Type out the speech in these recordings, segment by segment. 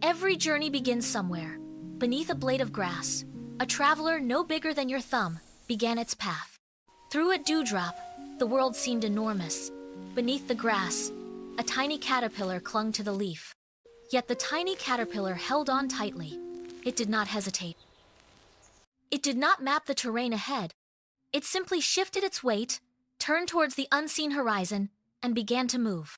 Every journey begins somewhere. Beneath a blade of grass, a traveler no bigger than your thumb began its path. Through a dewdrop, the world seemed enormous. Beneath the grass, a tiny caterpillar clung to the leaf. Yet the tiny caterpillar held on tightly. It did not hesitate. It did not map the terrain ahead. It simply shifted its weight, turned towards the unseen horizon, and began to move.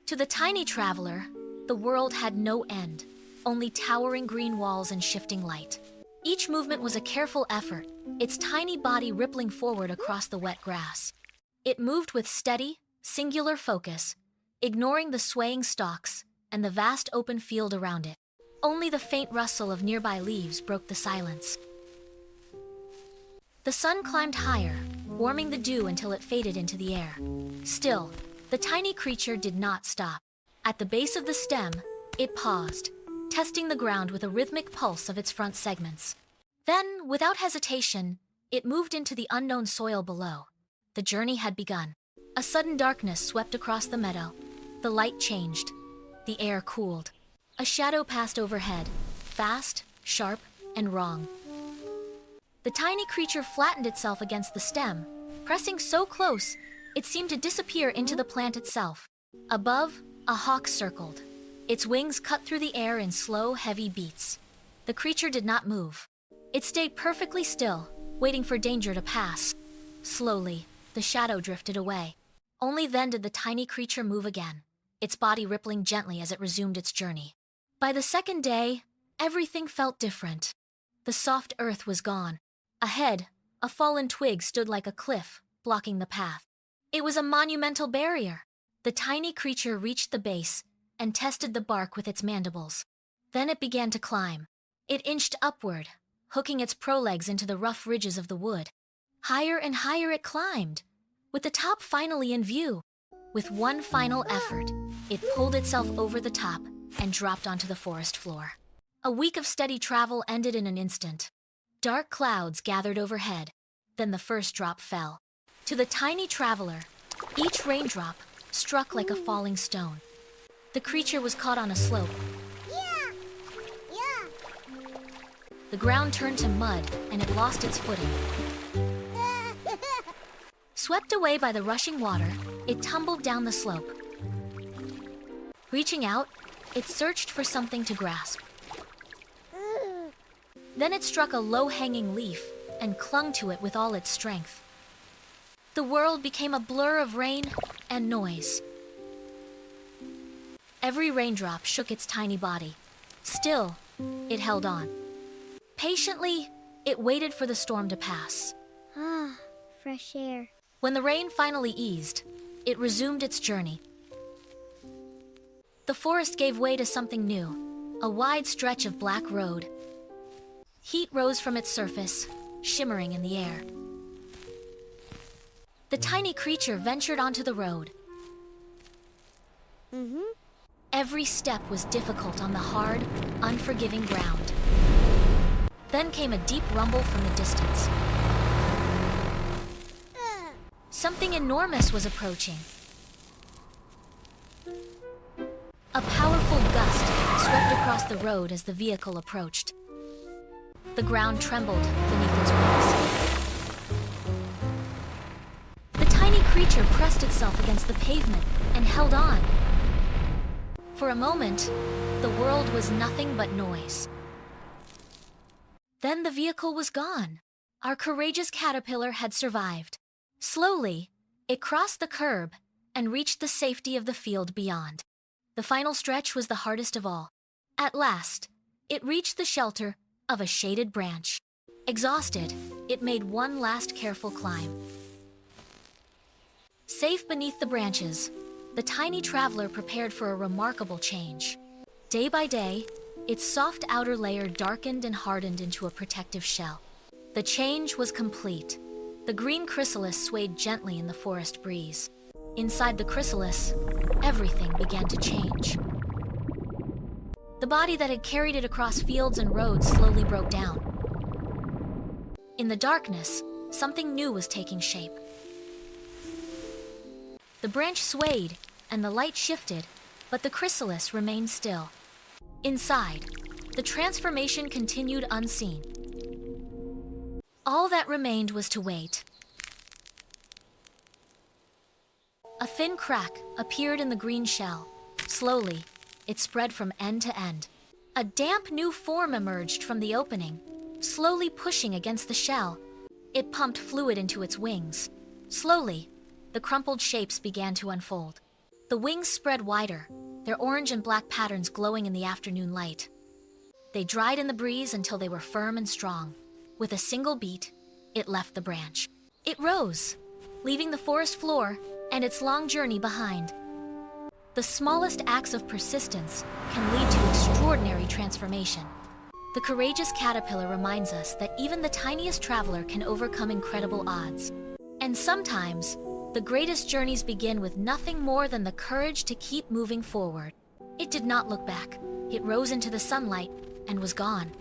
To the tiny traveler, the world had no end, only towering green walls and shifting light. Each movement was a careful effort, its tiny body rippling forward across the wet grass. It moved with steady, singular focus, ignoring the swaying stalks and the vast open field around it. Only the faint rustle of nearby leaves broke the silence. The sun climbed higher, warming the dew until it faded into the air. Still, the tiny creature did not stop. At the base of the stem, it paused, testing the ground with a rhythmic pulse of its front segments. Then, without hesitation, it moved into the unknown soil below. The journey had begun. A sudden darkness swept across the meadow. The light changed. The air cooled. A shadow passed overhead, fast, sharp, and wrong. The tiny creature flattened itself against the stem, pressing so close, it seemed to disappear into the plant itself. Above, a hawk circled. Its wings cut through the air in slow, heavy beats. The creature did not move. It stayed perfectly still, waiting for danger to pass. Slowly, the shadow drifted away. Only then did the tiny creature move again, its body rippling gently as it resumed its journey. By the second day, everything felt different. The soft earth was gone. Ahead, a fallen twig stood like a cliff, blocking the path. It was a monumental barrier. The tiny creature reached the base and tested the bark with its mandibles. Then it began to climb. It inched upward, hooking its prolegs into the rough ridges of the wood. Higher and higher it climbed, with the top finally in view. With one final effort, it pulled itself over the top and dropped onto the forest floor. A week of steady travel ended in an instant. Dark clouds gathered overhead. Then the first drop fell. To the tiny traveler, each raindrop struck like a falling stone. The creature was caught on a slope. The ground turned to mud, and it lost its footing. Swept away by the rushing water, it tumbled down the slope. Reaching out, it searched for something to grasp. Then it struck a low-hanging leaf and clung to it with all its strength. The world became a blur of rain and noise. Every raindrop shook its tiny body. Still, it held on. Patiently, it waited for the storm to pass. Fresh air. When the rain finally eased, it resumed its journey. The forest gave way to something new, a wide stretch of black road. Heat rose from its surface, shimmering in the air. The tiny creature ventured onto the road. Every step was difficult on the hard, unforgiving ground. Then came a deep rumble from the distance. Something enormous was approaching. A powerful gust swept across the road as the vehicle approached. The ground trembled beneath its wings. The tiny creature pressed itself against the pavement and held on. For a moment, the world was nothing but noise. Then the vehicle was gone. Our courageous caterpillar had survived. Slowly, it crossed the curb and reached the safety of the field beyond. The final stretch was the hardest of all. At last, it reached the shelter of a shaded branch. Exhausted, it made one last careful climb. Safe beneath the branches, the tiny traveler prepared for a remarkable change. Day by day, its soft outer layer darkened and hardened into a protective shell. The change was complete. The green chrysalis swayed gently in the forest breeze. Inside the chrysalis, everything began to change. The body that had carried it across fields and roads slowly broke down. In the darkness, something new was taking shape. The branch swayed, and the light shifted, but the chrysalis remained still. Inside, the transformation continued unseen. All that remained was to wait. A thin crack appeared in the green shell. Slowly, it spread from end to end. A damp new form emerged from the opening, slowly pushing against the shell. It pumped fluid into its wings. Slowly, the crumpled shapes began to unfold. The wings spread wider, their orange and black patterns glowing in the afternoon light. They dried in the breeze until they were firm and strong. With a single beat, it left the branch. It rose, leaving the forest floor and its long journey behind. The smallest acts of persistence can lead to extraordinary transformation. The courageous caterpillar reminds us that even the tiniest traveler can overcome incredible odds. And sometimes, the greatest journeys begin with nothing more than the courage to keep moving forward. It did not look back. It rose into the sunlight and was gone.